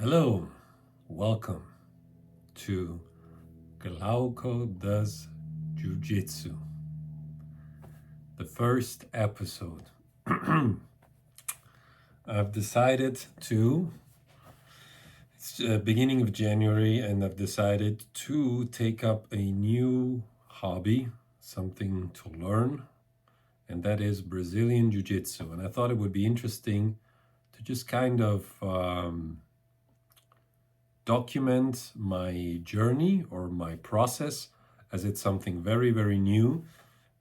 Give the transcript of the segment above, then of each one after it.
Hello, welcome to Glauco does Jiujitsu, the first episode. I've decided to, it's beginning of January, and I've decided to take up a new hobby, something to learn, and that is Brazilian Jiu-Jitsu. And I thought it would be interesting to just kind of document my journey or my process, as it's something very, very new,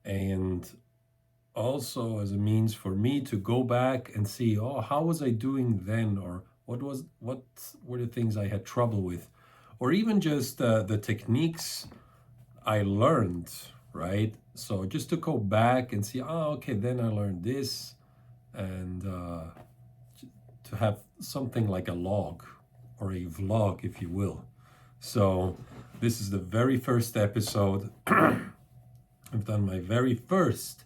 and also as a means for me to go back and see, oh, how was I doing then, or what were the things I had trouble with, or even just the techniques I learned, right? So just to go back and see, oh, okay, then I learned this, and to have something like a log or a vlog, if you will. So this is the very first episode. I've done my very first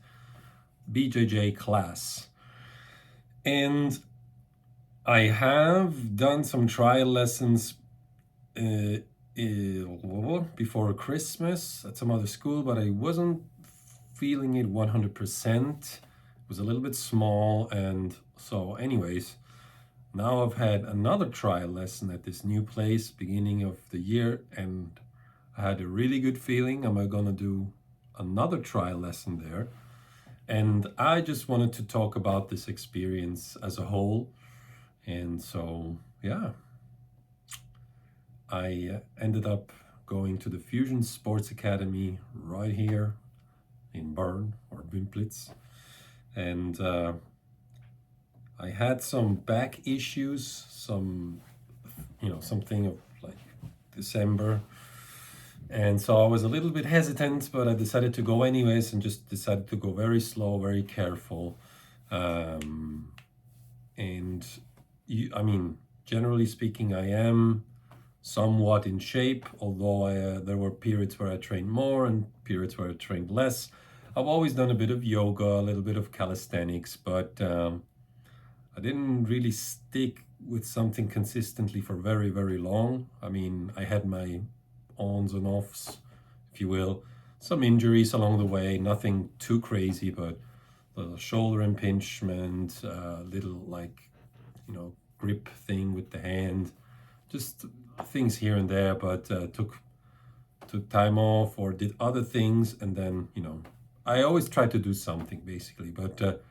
BJJ class, and I have done some trial lessons before Christmas at some other school, but I wasn't feeling it 100%. It was a little bit small, and so anyways, now I've had another trial lesson at this new place beginning of the year, and I had a really good feeling. Am I gonna do another trial lesson there? And I just wanted to talk about this experience as a whole. And so, yeah, I ended up going to the Fusion Sports Academy right here in Bern or Bümplitz. And I had some back issues, something of like December. And so I was a little bit hesitant, but I decided to go anyways, and just decided to go very slow, very careful. Generally speaking, I am somewhat in shape, although there were periods where I trained more and periods where I trained less. I've always done a bit of yoga, a little bit of calisthenics, but I didn't really stick with something consistently for very, very long. I mean, I had my ons and offs, if you will, some injuries along the way, nothing too crazy, but a shoulder impingement, little grip thing with the hand, just things here and there, but took time off or did other things, and then I always try to do something basically, but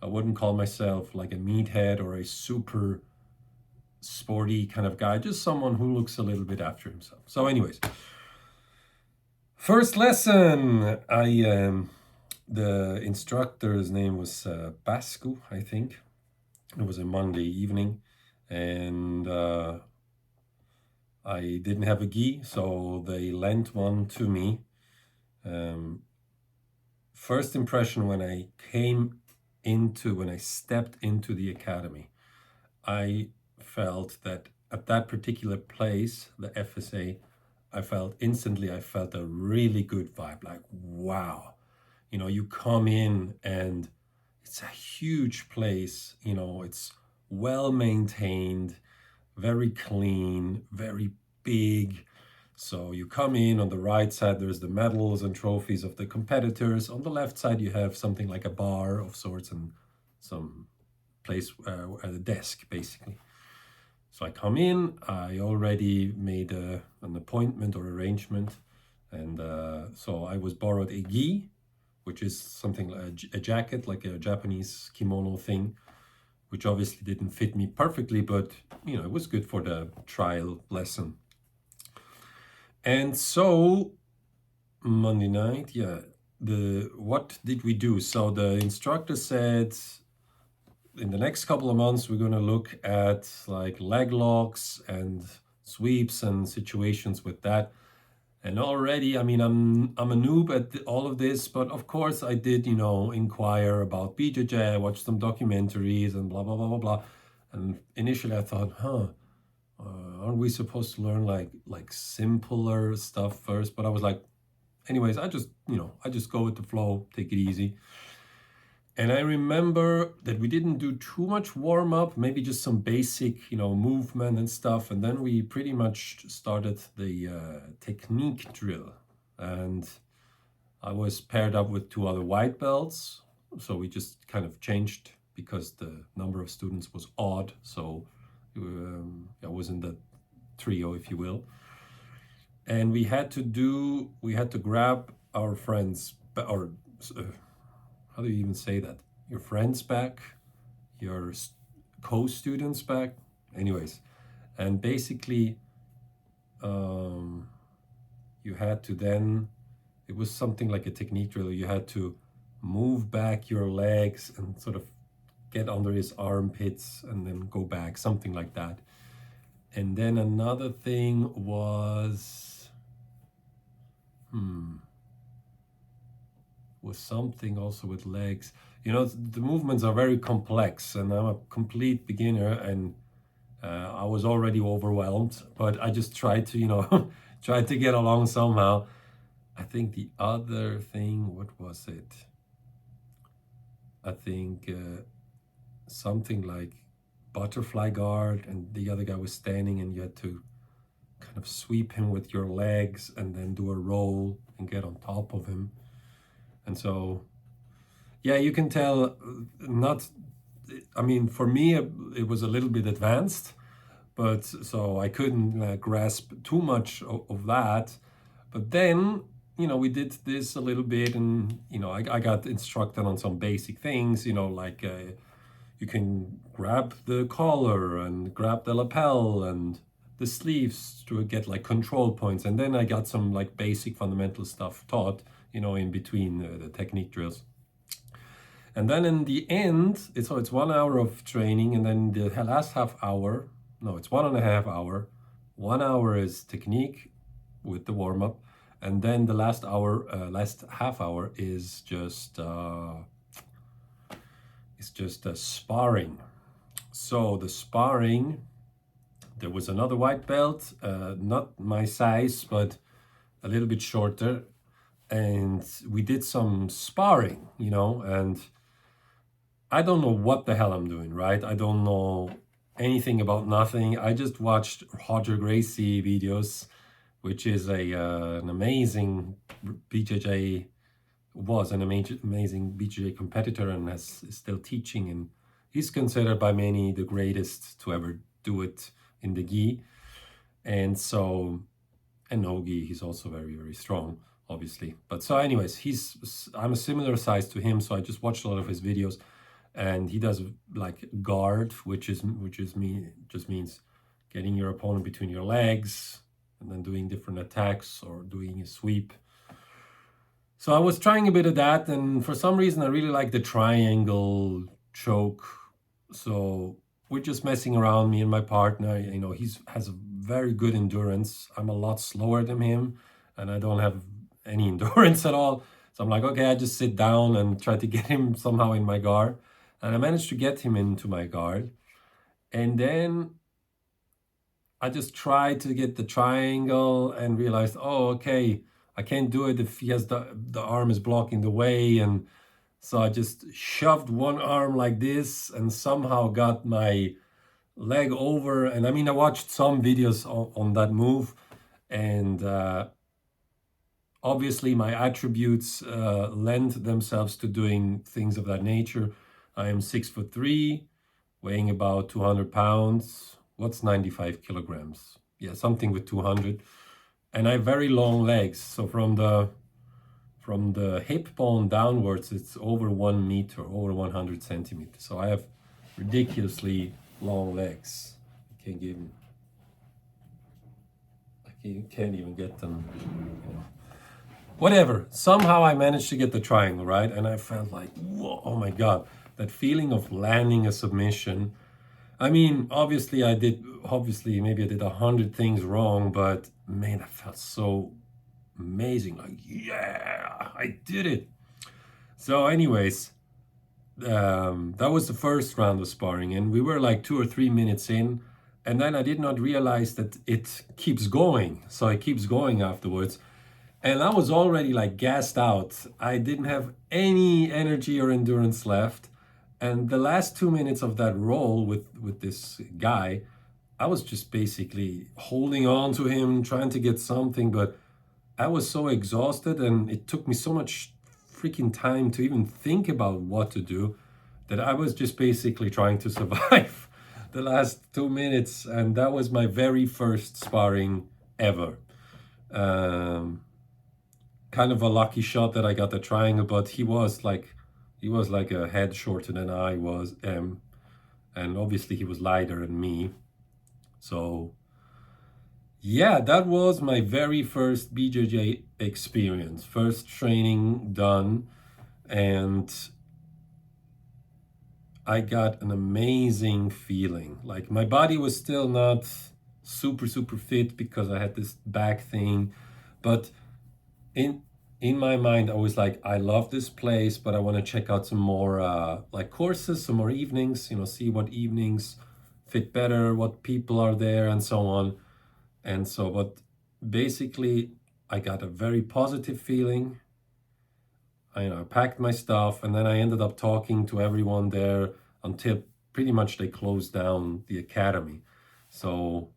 I wouldn't call myself like a meathead or a super sporty kind of guy, just someone who looks a little bit after himself. So anyways, first lesson, the instructor's name was Pascu, I think. It was a Monday evening, and I didn't have a gi, so they lent one to me. First impression when I stepped into the academy, I felt that at that particular place, the FSA, I felt a really good vibe. Like, wow, you come in and it's a huge place, it's well maintained, very clean, very big. So you come in, on the right side, there's the medals and trophies of the competitors. On the left side, you have something like a bar of sorts and some place at a desk, basically. So I come in, I already made an appointment or arrangement. And so I was borrowed a gi, which is something like a jacket, like a Japanese kimono thing, which obviously didn't fit me perfectly, but it was good for the trial lesson. And so Monday night, what did we do? So the instructor said, in the next couple of months, we're going to look at like leg locks and sweeps and situations with that. And already, I'm a noob at all of this, but of course I did, inquire about BJJ. I watched some documentaries and blah, blah, blah, blah, blah. And initially I thought, aren't we supposed to learn like simpler stuff first? But I was like, anyways, I just go with the flow, take it easy. And I remember that we didn't do too much warm up, maybe just some basic, movement and stuff. And then we pretty much started the technique drill. And I was paired up with 2 other white belts. So we just kind of changed because the number of students was odd. So I was in the trio, if you will. And we had to grab our friends, or how do you even say that? Your friends back, your co-students back. Anyways, and basically, you had to then, it was something like a technique drill. You had to move back your legs and sort of get under his armpits and then go back, something like that. And then another thing was, was something also with legs. The movements are very complex, and I'm a complete beginner, and I was already overwhelmed, but I just tried to, try to get along somehow. I think the other thing, what was it? I think something like butterfly guard, and the other guy was standing, and you had to kind of sweep him with your legs and then do a roll and get on top of him. And so, yeah, you can tell, for me, it was a little bit advanced, but so I couldn't grasp too much of that. But then, we did this a little bit, and, I got instructed on some basic things, like you can grab the collar and grab the lapel and the sleeves to get like control points. And then I got some like basic fundamental stuff taught, in between the technique drills. And then in the end, it's 1 hour of training, and then the last half hour, no, it's 1.5 hour. 1 hour is technique with the warm up, and then the last half hour is just sparring. So the sparring, there was another white belt, not my size, but a little bit shorter. And we did some sparring, and I don't know what the hell I'm doing, right? I don't know anything about nothing. I just watched Roger Gracie videos, which is an amazing BJJ, was an amazing BJJ competitor, and is still teaching. And he's considered by many the greatest to ever do it in the gi. And no gi, he's also very, very strong, obviously. But so anyways, I'm a similar size to him, so I just watched a lot of his videos, and he does like guard, which just means getting your opponent between your legs and then doing different attacks or doing a sweep. So I was trying a bit of that, and for some reason I really like the triangle choke. So we're just messing around, me and my partner. He has a very good endurance. I'm a lot slower than him, and I don't have any endurance at all. So I'm like, okay, I just sit down and try to get him somehow in my guard. And I managed to get him into my guard. And then I just tried to get the triangle and realized, oh, okay, I can't do it if he has the arm is blocking the way. And so I just shoved one arm like this and somehow got my leg over. And I watched some videos on that move, and obviously my attributes lend themselves to doing things of that nature. I am 6'3", weighing about 200 pounds. What's 95 kilograms? Yeah, something with 200. And I have very long legs. So from the hip bone downwards, it's over 1 meter, over 100 centimeters. So I have ridiculously long legs. I can't even get them. Whatever. Somehow I managed to get the triangle, right? And I felt like, whoa, oh my God, that feeling of landing a submission. Obviously maybe I did 100 things wrong, but man, that felt so amazing. Like, yeah, I did it. So anyways, that was the first round of sparring, and we were like 2 or 3 minutes in, and then I did not realize that it keeps going. So it keeps going afterwards. And I was already like gassed out. I didn't have any energy or endurance left. And the last 2 minutes of that roll with this guy, I was just basically holding on to him, trying to get something, but I was so exhausted and it took me so much freaking time to even think about what to do that I was just basically trying to survive the last 2 minutes. And that was my very first sparring ever. Um, Kind of a lucky shot that I got the triangle, but he was like a head shorter than I was, and obviously he was lighter than me. So yeah, that was my very first BJJ experience, first training done, and I got an amazing feeling. Like my body was still not super fit because I had this back thing, but in in my mind I was like, I love this place, but I want to check out some more like courses, some more evenings, see what evenings fit better, what people are there, and so on. And so, but basically I got a very positive feeling. I packed my stuff, and then I ended up talking to everyone there until pretty much they closed down the academy. So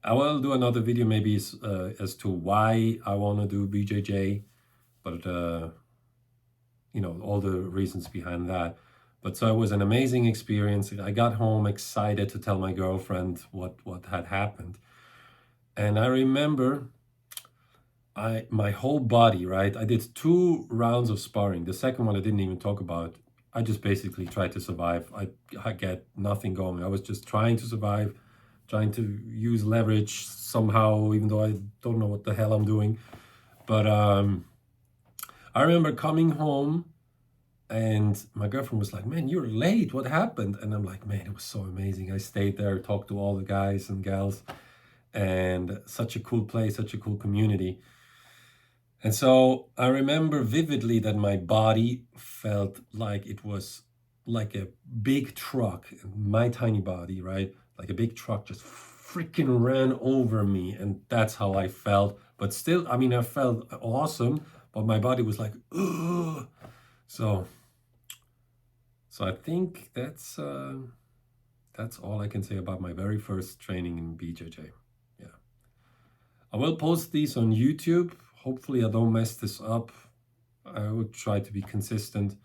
I will do another video maybe as to why I want to do BJJ, but all the reasons behind that. But so it was an amazing experience. I got home excited to tell my girlfriend what had happened. And I remember my whole body, right? I did 2 rounds of sparring. The second one I didn't even talk about. I just basically tried to survive. I get nothing going. I was just trying to survive, trying to use leverage somehow, even though I don't know what the hell I'm doing. But I remember coming home and my girlfriend was like, man, you're late. What happened? And I'm like, man, it was so amazing. I stayed there, talked to all the guys and gals, and such a cool place, such a cool community. And so I remember vividly that my body felt like it was like a big truck, my tiny body, right? Like a big truck just freaking ran over me. And that's how I felt. But still, I mean, I felt awesome, but my body was like, ugh. So I think that's all I can say about my very first training in BJJ. Yeah. I will post these on YouTube. Hopefully I don't mess this up. I would try to be consistent.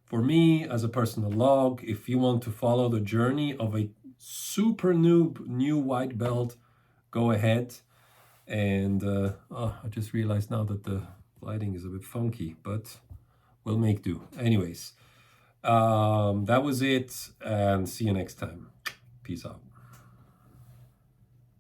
For me, as a personal log, if you want to follow the journey of a super noob, new white belt, go ahead. And I just realized now that the lighting is a bit funky, but we'll make do. Anyways, that was it, and see you next time. Peace out.